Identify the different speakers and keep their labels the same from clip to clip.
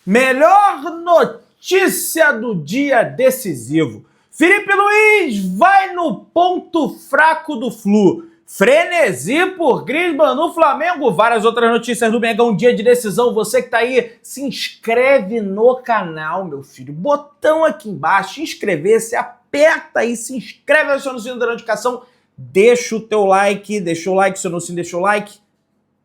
Speaker 1: Melhor notícia do dia decisivo. Felipe Luiz vai no ponto fraco do Flu. Frenesi por Griezmann no Flamengo. Várias outras notícias do Mengão, dia de decisão. Você que tá aí, se inscreve no canal, meu filho. Botão aqui embaixo, inscrever-se, aperta aí, se inscreve, aciona o sininho da notificação. Deixa o teu like, deixa o like, se não se deixou o like.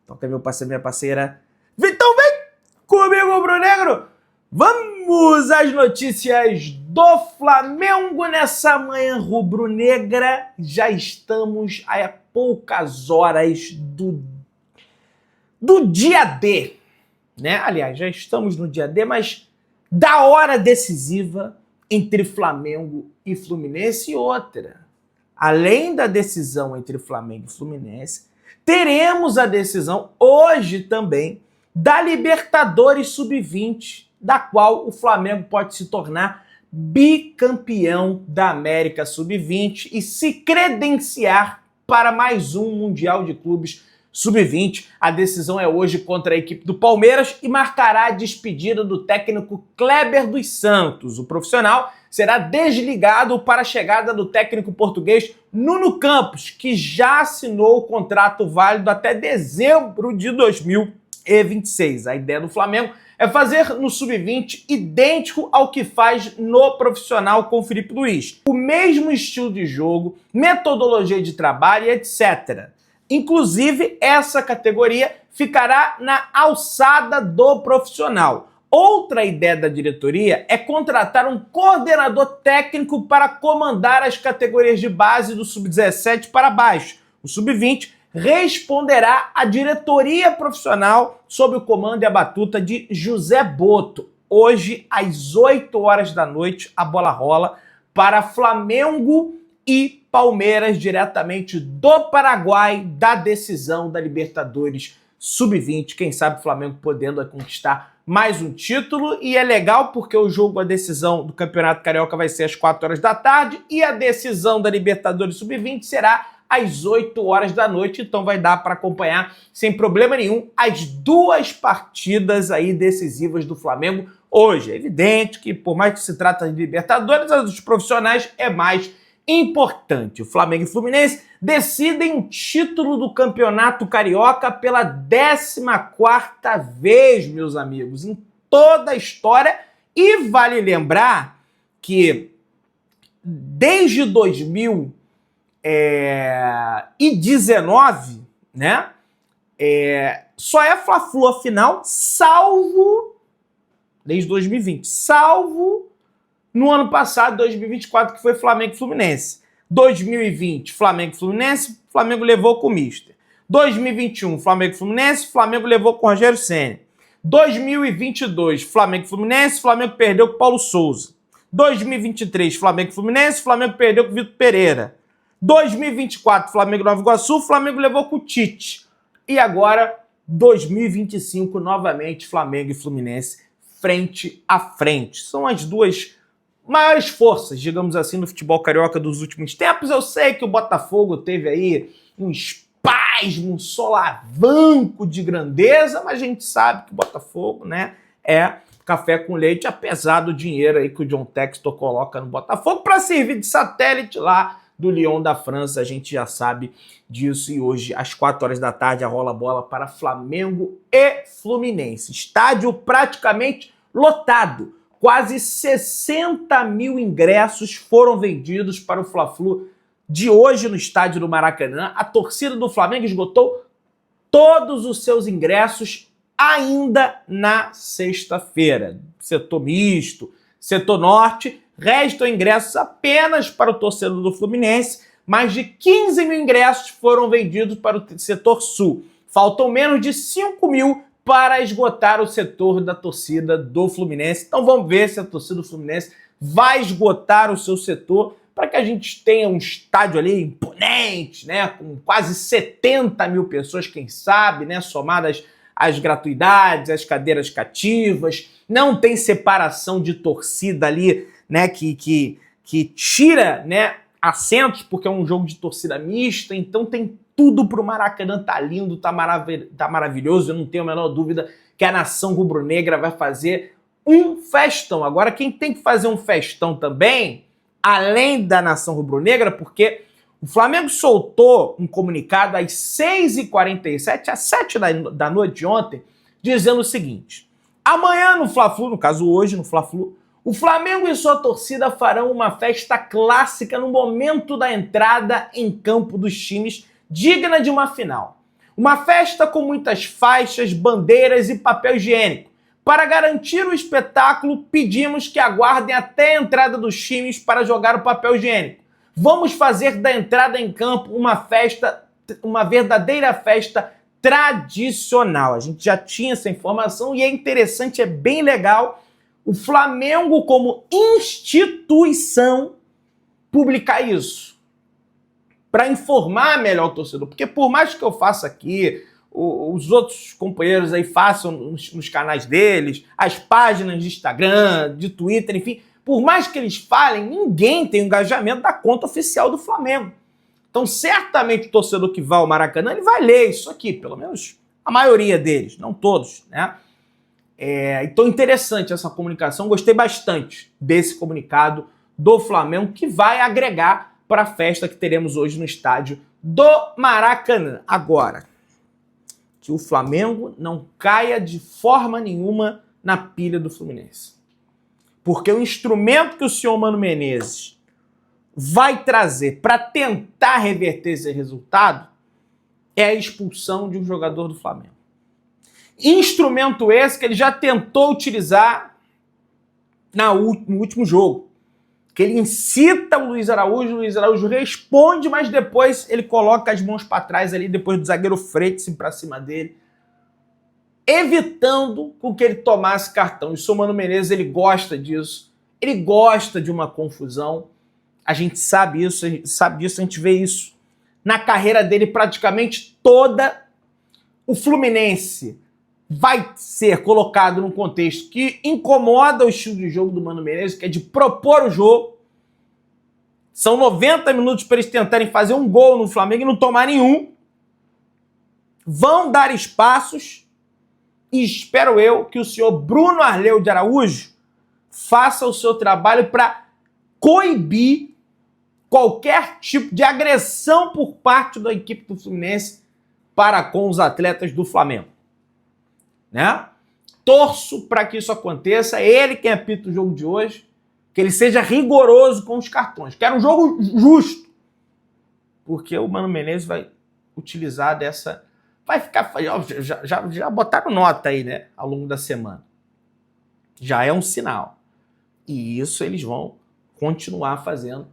Speaker 1: Então tem meu parceiro, minha parceira. Então vem comigo, rubro-negro. Vamos às notícias do Flamengo nessa manhã rubro-negra. Já estamos a poucas horas do dia D, né? Aliás, já estamos no dia D, mas da hora decisiva entre Flamengo e Fluminense. E outra, além da decisão entre Flamengo e Fluminense, teremos a decisão hoje também da Libertadores Sub-20, da qual o Flamengo pode se tornar bicampeão da América Sub-20 e se credenciar para mais um Mundial de Clubes Sub-20. A decisão é hoje contra a equipe do Palmeiras e marcará a despedida do técnico Kleber dos Santos. O profissional será desligado para a chegada do técnico português Nuno Campos, que já assinou o contrato válido até dezembro de 2026. A ideia do Flamengo é fazer no Sub-20 idêntico ao que faz no profissional com o Felipe Luiz. O mesmo estilo de jogo, metodologia de trabalho e etc. Inclusive, essa categoria ficará na alçada do profissional. Outra ideia da diretoria é contratar um coordenador técnico para comandar as categorias de base do Sub-17 para baixo. O Sub-20 responderá à diretoria profissional sob o comando e a batuta de José Boto. Hoje, às 8 horas da noite, a bola rola para Flamengo e Palmeiras, diretamente do Paraguai, da decisão da Libertadores Sub-20. Quem sabe o Flamengo podendo conquistar mais um título. E é legal porque o jogo, a decisão do Campeonato Carioca vai ser às 4 horas da tarde e a decisão da Libertadores Sub-20 será às 8 horas da noite, então vai dar para acompanhar sem problema nenhum as duas partidas aí decisivas do Flamengo hoje. É evidente que, por mais que se trata de Libertadores, a dos profissionais é mais importante. O Flamengo e o Fluminense decidem o título do Campeonato Carioca pela 14ª vez, meus amigos, em toda a história. E vale lembrar que desde 2019, né? Só é Fla-Flu a final, salvo desde 2020, salvo no ano passado, 2024, que foi Flamengo e Fluminense. 2020, Flamengo e Fluminense, Flamengo levou com o Mister. 2021, Flamengo e Fluminense, Flamengo levou com o Rogério Ceni. 2022, Flamengo e Fluminense, Flamengo perdeu com o Paulo Souza. 2023, Flamengo e Fluminense, Flamengo perdeu com o Vitor Pereira. 2024, Flamengo e Nova Iguaçu, Flamengo levou com o Tite. E agora, 2025, novamente, Flamengo e Fluminense frente a frente. São as duas maiores forças, digamos assim, no futebol carioca dos últimos tempos. Eu sei que o Botafogo teve aí um espasmo, um solavanco de grandeza, mas a gente sabe que o Botafogo, né, é café com leite, apesar do dinheiro aí que o John Textor coloca no Botafogo para servir de satélite lá do Lyon da França. A gente já sabe disso. E hoje, às 4 horas da tarde, a rola bola para Flamengo e Fluminense. Estádio praticamente lotado. Quase 60 mil ingressos foram vendidos para o Fla-Flu de hoje no estádio do Maracanã. A torcida do Flamengo esgotou todos os seus ingressos ainda na sexta-feira. Setor misto, setor norte, restam ingressos apenas para o torcedor do Fluminense. Mais de 15 mil ingressos foram vendidos para o setor sul. Faltam menos de 5 mil para esgotar o setor da torcida do Fluminense. Então vamos ver se a torcida do Fluminense vai esgotar o seu setor para que a gente tenha um estádio ali imponente, né, com quase 70 mil pessoas, quem sabe, né, somadas as gratuidades, as cadeiras cativas. Não tem separação de torcida ali, né, que tira, né, assentos, porque é um jogo de torcida mista. Então tem tudo pro Maracanã, tá lindo, tá maravilhoso. Eu não tenho a menor dúvida que a nação rubro-negra vai fazer um festão. Agora, quem tem que fazer um festão também, além da nação rubro-negra, porque o Flamengo soltou um comunicado às 6h47, às 7 da noite de ontem, dizendo o seguinte: amanhã no Fla-Flu, no caso hoje no Fla-Flu, o Flamengo e sua torcida farão uma festa clássica no momento da entrada em campo dos times, digna de uma final. Uma festa com muitas faixas, bandeiras e papel higiênico. Para garantir o espetáculo, pedimos que aguardem até a entrada dos times para jogar o papel higiênico. Vamos fazer da entrada em campo uma festa, uma verdadeira festa tradicional. A gente já tinha essa informação e é interessante, é bem legal o Flamengo como instituição publicar isso para informar melhor o torcedor. Porque por mais que eu faça aqui, os outros companheiros aí façam nos canais deles, as páginas de Instagram, de Twitter, enfim, por mais que eles falem, ninguém tem o engajamento da conta oficial do Flamengo. Então, certamente o torcedor que vai ao Maracanã, ele vai ler isso aqui, pelo menos a maioria deles, não todos, né? Então, interessante essa comunicação, gostei bastante desse comunicado do Flamengo, que vai agregar para a festa que teremos hoje no estádio do Maracanã. Agora, que o Flamengo não caia de forma nenhuma na pilha do Fluminense. Porque o instrumento que o senhor Mano Menezes vai trazer para tentar reverter esse resultado é a expulsão de um jogador do Flamengo. Instrumento esse que ele já tentou utilizar no último jogo. Que ele incita o Luiz Araújo responde, mas depois ele coloca as mãos para trás ali, depois do zagueiro Freitas para cima dele, evitando com que ele tomasse cartão. E o seu Mano Menezes, ele gosta disso, ele gosta de uma confusão, a gente sabe isso, a gente vê isso na carreira dele praticamente toda. O Fluminense vai ser colocado num contexto que incomoda o estilo de jogo do Mano Menezes, que é de propor o jogo. São 90 minutos para eles tentarem fazer um gol no Flamengo e não tomar nenhum. Vão dar espaços e espero eu que o senhor Bruno Arleu de Araújo faça o seu trabalho para coibir qualquer tipo de agressão por parte da equipe do Fluminense para com os atletas do Flamengo. Né? Torço para que isso aconteça, é ele quem apita o jogo de hoje, que ele seja rigoroso com os cartões. Quero um jogo justo, porque o Mano Menezes vai utilizar dessa... Vai ficar... Já botaram nota aí, né, ao longo da semana. Já é um sinal. E isso eles vão continuar fazendo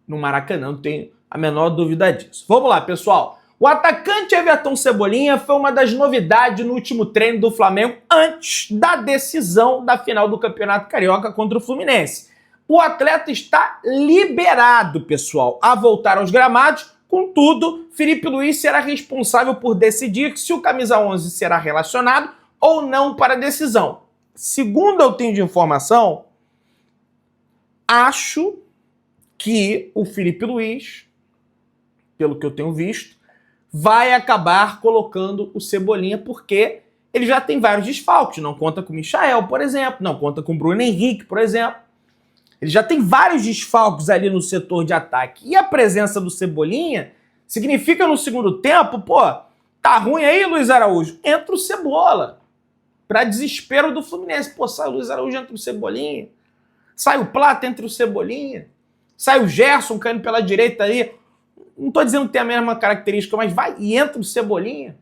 Speaker 1: no Maracanã, não tenho a menor dúvida disso. Vamos lá, pessoal. O atacante Everton Cebolinha foi uma das novidades no último treino do Flamengo antes da decisão da final do Campeonato Carioca contra o Fluminense. O atleta está liberado, pessoal, a voltar aos gramados. Contudo, Felipe Luiz será responsável por decidir se o camisa 11 será relacionado ou não para a decisão. Segundo eu tenho de informação, acho que o Felipe Luiz, pelo que eu tenho visto, vai acabar colocando o Cebolinha, porque ele já tem vários desfalques. Não conta com o Michael, por exemplo. Não conta com o Bruno Henrique, por exemplo. Ele já tem vários desfalques ali no setor de ataque. E a presença do Cebolinha significa no segundo tempo, pô, tá ruim aí, Luiz Araújo? Entra o Cebola. Pra desespero do Fluminense. Pô, sai o Luiz Araújo, entra o Cebolinha. Sai o Plata, entra o Cebolinha. Sai o Gerson caindo pela direita aí. Não estou dizendo que tem a mesma característica, mas vai e entra o Cebolinha.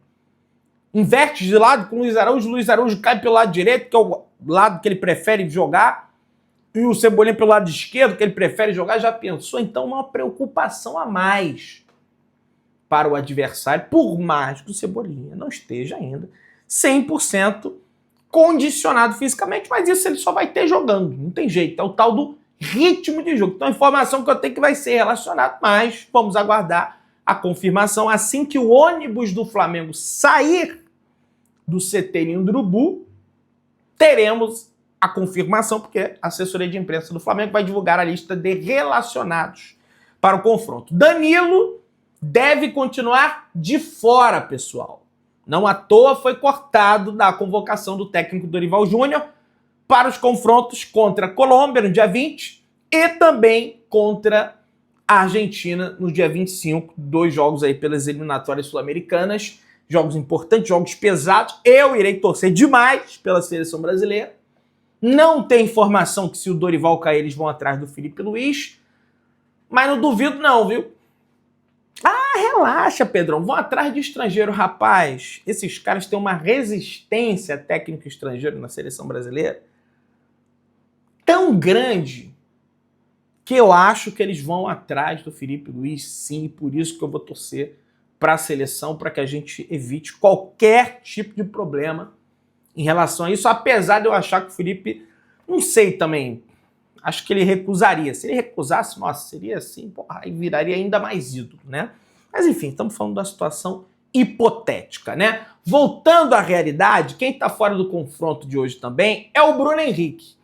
Speaker 1: Inverte de lado com o Luiz Araújo cai pelo lado direito, que é o lado que ele prefere jogar, e o Cebolinha pelo lado esquerdo, que ele prefere jogar. Já pensou? Então, uma preocupação a mais para o adversário, por mais que o Cebolinha não esteja ainda 100% condicionado fisicamente, mas isso ele só vai ter jogando, não tem jeito, é o tal do ritmo de jogo. Então a informação que eu tenho que vai ser relacionado, mas vamos aguardar a confirmação. Assim que o ônibus do Flamengo sair do CT Ninho do Urubu, teremos a confirmação, porque a assessoria de imprensa do Flamengo vai divulgar a lista de relacionados para o confronto. Danilo deve continuar de fora, pessoal. Não à toa foi cortado da convocação do técnico Dorival Júnior para os confrontos contra a Colômbia no dia 20 e também contra a Argentina no dia 25, 2 jogos aí pelas eliminatórias sul-americanas, jogos importantes, jogos pesados. Eu irei torcer demais pela seleção brasileira. Não tem informação que se o Dorival cair eles vão atrás do Felipe Luiz, mas não duvido não, viu? Ah, relaxa, Pedrão, vão atrás de estrangeiro. Rapaz, esses caras têm uma resistência técnica estrangeira na seleção brasileira tão grande que eu acho que eles vão atrás do Felipe Luiz, sim, por isso que eu vou torcer para a seleção, para que a gente evite qualquer tipo de problema em relação a isso, apesar de eu achar que o Felipe, não sei também, acho que ele recusaria. Se ele recusasse, nossa, seria assim, porra, aí viraria ainda mais ídolo, né? Mas enfim, estamos falando da situação hipotética, né? Voltando à realidade, quem está fora do confronto de hoje também é o Bruno Henrique.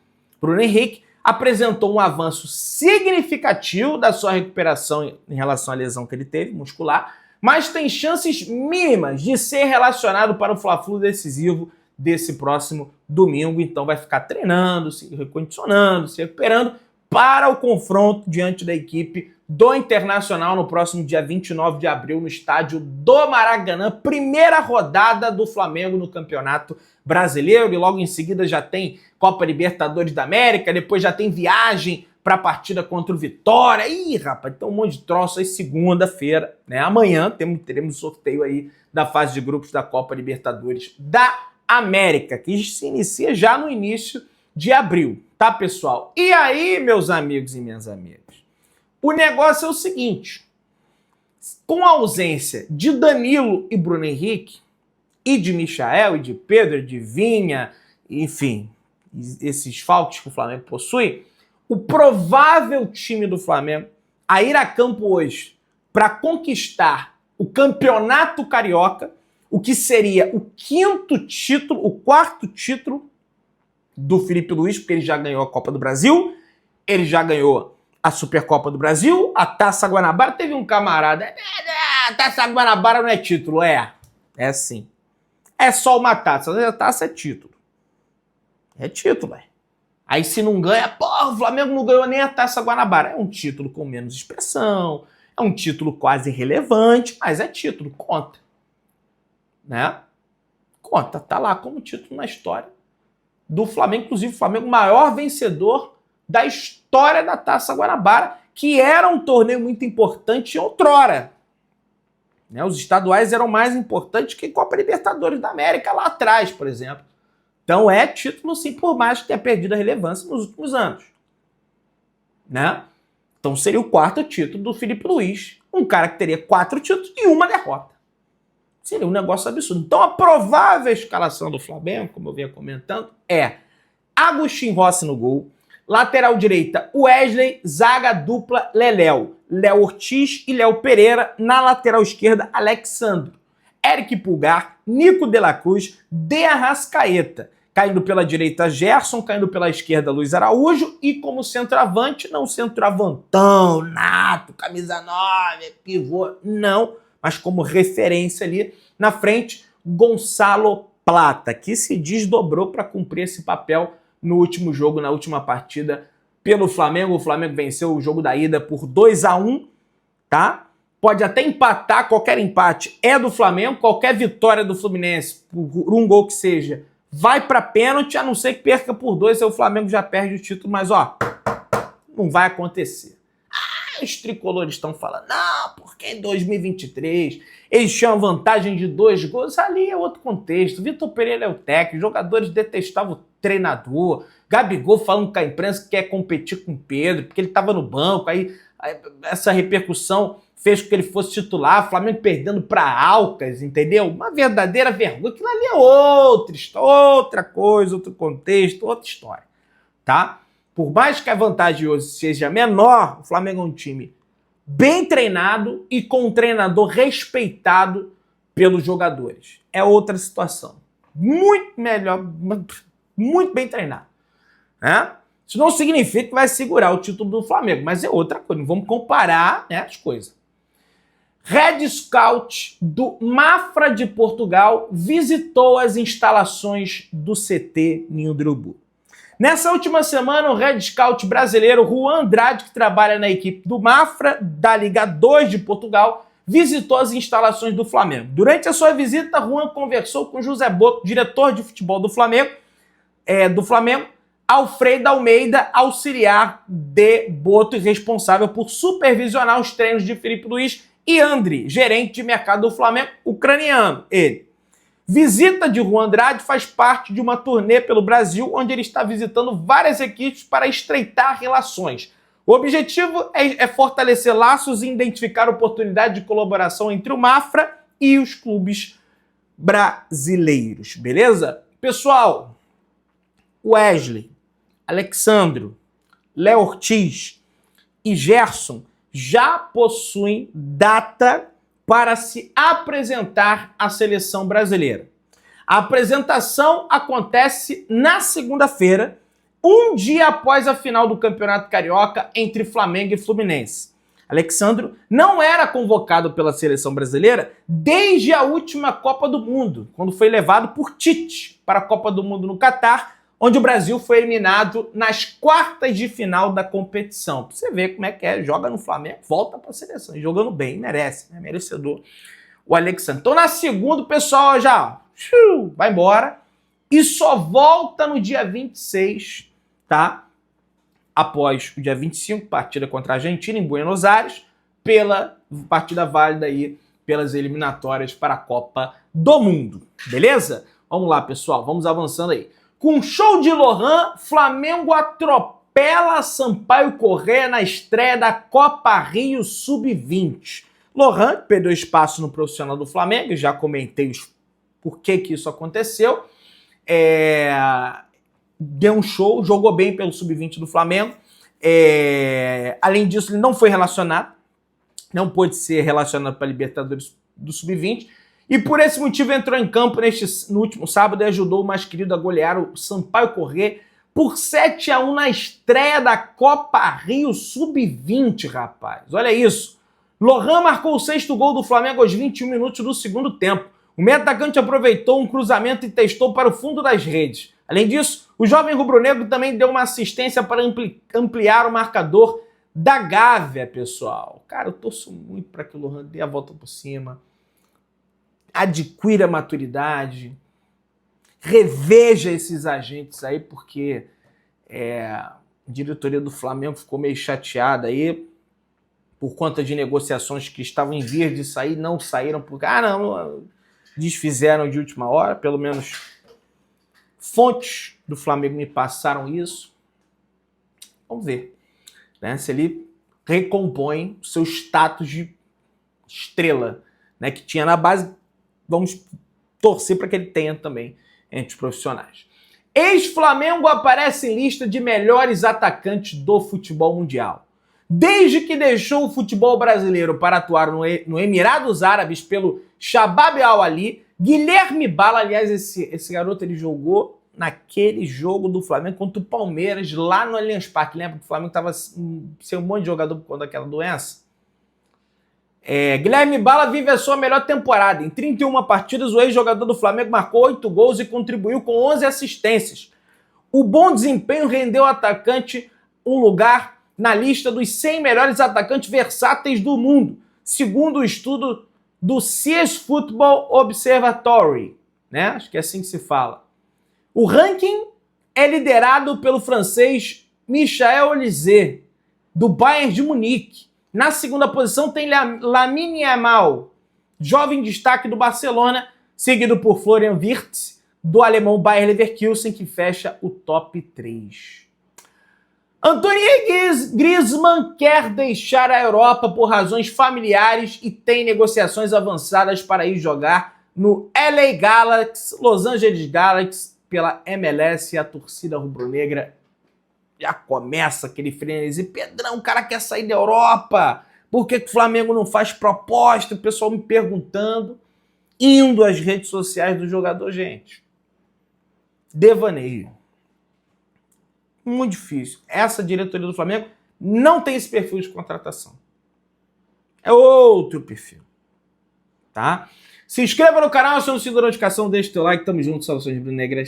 Speaker 1: Bruno Henrique apresentou um avanço significativo da sua recuperação em relação à lesão que ele teve, muscular, mas tem chances mínimas de ser relacionado para o Fla-Flu decisivo desse próximo domingo. Então vai ficar treinando, se recondicionando, se recuperando para o confronto diante da equipe do Internacional no próximo dia 29 de abril no estádio do Maracanã. Primeira rodada do Flamengo no Campeonato Brasileiro e logo em seguida já tem Copa Libertadores da América, depois já tem viagem para a partida contra o Vitória. Ih, rapaz, tem um monte de troço aí segunda-feira, né? Amanhã teremos sorteio aí da fase de grupos da Copa Libertadores da América, que se inicia já no início de abril, tá, pessoal? E aí, meus amigos e minhas amigas, o negócio é o seguinte, com a ausência de Danilo e Bruno Henrique, e de Michael, e de Pedro, e de Vinha, enfim, esses faltos que o Flamengo possui, o provável time do Flamengo a ir a campo hoje para conquistar o Campeonato Carioca, o que seria o 5º título, o 4º título do Felipe Luiz, porque ele já ganhou a Copa do Brasil, ele já ganhou a Supercopa do Brasil, a Taça Guanabara. Teve um camarada, a Taça Guanabara não é título, é sim. É só uma taça, a taça é título. É título, é. Aí se não ganha, porra, o Flamengo não ganhou nem a Taça Guanabara. É um título com menos expressão, é um título quase irrelevante, mas é título, conta. Né? Conta, tá lá como título na história do Flamengo, inclusive o Flamengo maior vencedor da história da Taça Guanabara, que era um torneio muito importante outrora. Né? Os estaduais eram mais importantes que a Copa Libertadores da América lá atrás, por exemplo. Então é título sim, por mais que tenha perdido a relevância nos últimos anos. Né? Então seria o 4º título do Felipe Luiz, um cara que teria 4 títulos e uma derrota. Seria um negócio absurdo. Então a provável escalação do Flamengo, como eu vinha comentando, é Agustín Rossi no gol, lateral direita Wesley, zaga dupla Leléo, Léo Ortiz e Léo Pereira, na lateral esquerda Alexandro, Eric Pulgar, Nico de la Cruz, De Arrascaeta, caindo pela direita Gerson, caindo pela esquerda Luiz Araújo e como centroavante, não centroavantão, nato, camisa 9, pivô, não, mas como referência ali na frente, Gonçalo Plata, que se desdobrou para cumprir esse papel no último jogo, na última partida pelo Flamengo. O Flamengo venceu o jogo da ida por 2-1, tá? Pode até empatar, qualquer empate é do Flamengo, qualquer vitória do Fluminense, por um gol que seja, vai para pênalti, a não ser que perca por 2, aí o Flamengo já perde o título, mas ó, não vai acontecer. Os tricolores estão falando, não, porque em 2023 eles tinham vantagem de 2 gols, ali é outro contexto. Vitor Pereira é o técnico, os jogadores detestavam o treinador, Gabigol falando com a imprensa que quer competir com o Pedro, porque ele estava no banco, aí essa repercussão fez com que ele fosse titular, o Flamengo perdendo para Alcas, entendeu? Uma verdadeira vergonha, aquilo ali é outra coisa, outro contexto, outra história, tá? Por mais que a vantagem hoje seja menor, o Flamengo é um time bem treinado e com um treinador respeitado pelos jogadores. É outra situação. Muito melhor, muito bem treinado. Né? Isso não significa que vai segurar o título do Flamengo, mas é outra coisa. Não vamos comparar, né, as coisas. Red Scout do Mafra de Portugal visitou as instalações do CT Ninho do Urubu. Nessa última semana, o Red Scout brasileiro Juan Andrade, que trabalha na equipe do Mafra, da Liga 2 de Portugal, visitou as instalações do Flamengo. Durante a sua visita, Juan conversou com José Boto, diretor de futebol do Flamengo, Alfredo Almeida, auxiliar de Boto e responsável por supervisionar os treinos de Filipe Luís, e Andri, gerente de mercado do Flamengo, ucraniano, ele. Visita de Juan Andrade faz parte de uma turnê pelo Brasil, onde ele está visitando várias equipes para estreitar relações. O objetivo é fortalecer laços e identificar oportunidade de colaboração entre o Mafra e os clubes brasileiros, beleza? Pessoal, Wesley, Alexandro, Léo Ortiz e Gerson já possuem data para se apresentar à seleção brasileira. A apresentação acontece na segunda-feira, um dia após a final do Campeonato Carioca entre Flamengo e Fluminense. Alexandro não era convocado pela seleção brasileira desde a última Copa do Mundo, quando foi levado por Tite para a Copa do Mundo no Catar, onde o Brasil foi eliminado nas quartas de final da competição. Pra você ver como é que é, joga no Flamengo, volta para a seleção, e jogando bem, merece, né? Merecedor o Alexandre. Então na segunda o pessoal já vai embora e só volta no dia 26, tá? Após o dia 25, partida contra a Argentina em Buenos Aires, pela partida válida aí pelas eliminatórias para a Copa do Mundo, beleza? Vamos lá, pessoal, vamos avançando aí. Com show de Lohan, Flamengo atropela Sampaio Corrêa na estreia da Copa Rio Sub-20. Lohan perdeu espaço no profissional do Flamengo, já comentei por que isso aconteceu. Deu um show, jogou bem pelo Sub-20 do Flamengo. Além disso, ele não foi relacionado, não pôde ser relacionado para a Libertadores do Sub-20. E por esse motivo entrou em campo no último sábado e ajudou o mais querido a golear o Sampaio Corrêa por 7-1 na estreia da Copa Rio Sub-20, rapaz. Olha isso. Lohan marcou o 6º gol do Flamengo aos 21 minutos do segundo tempo. O meio-atacante aproveitou um cruzamento e testou para o fundo das redes. Além disso, o jovem rubro-negro também deu uma assistência para ampliar o marcador da Gávea, pessoal. Cara, eu torço muito para que o Lohan dê a volta por cima, adquira maturidade, reveja esses agentes aí, porque a diretoria do Flamengo ficou meio chateada aí por conta de negociações que estavam em vias de sair, não saíram porque, não, desfizeram de última hora, pelo menos fontes do Flamengo me passaram isso. Vamos ver, né, se ele recompõe o seu status de estrela, né, que tinha na base. Vamos torcer para que ele tenha também entre os profissionais. Ex-Flamengo aparece em lista de melhores atacantes do futebol mundial. Desde que deixou o futebol brasileiro para atuar no Emirados Árabes pelo Shabab Al-Ahli, Guilherme Bala, aliás, esse garoto ele jogou naquele jogo do Flamengo contra o Palmeiras, lá no Allianz Parque. Lembra que o Flamengo estava sem um monte de jogador por conta daquela doença? Guilherme Bala vive a sua melhor temporada. Em 31 partidas, o ex-jogador do Flamengo marcou 8 gols e contribuiu com 11 assistências. O bom desempenho rendeu ao atacante um lugar na lista dos 100 melhores atacantes versáteis do mundo, segundo o estudo do CS Football Observatory, né? Acho que é assim que se fala. O ranking é liderado pelo francês Michael Olise, do Bayern de Munique. Na segunda posição tem Lamine Yamal, jovem destaque do Barcelona, seguido por Florian Wirtz, do alemão Bayer Leverkusen, que fecha o top 3. Antoine Griezmann quer deixar a Europa por razões familiares e tem negociações avançadas para ir jogar no LA Galaxy, Los Angeles Galaxy, pela MLS. E a torcida rubro-negra já começa aquele frenesi. Pedrão, o cara quer sair da Europa. Por que o Flamengo não faz proposta? O pessoal me perguntando. Indo às redes sociais do jogador, gente. Devaneio. Muito difícil. Essa diretoria do Flamengo não tem esse perfil de contratação. É outro perfil. Tá? Se inscreva no canal, acione o sininho da notificação, deixa o teu like. Tamo junto, saudações rubro-negras.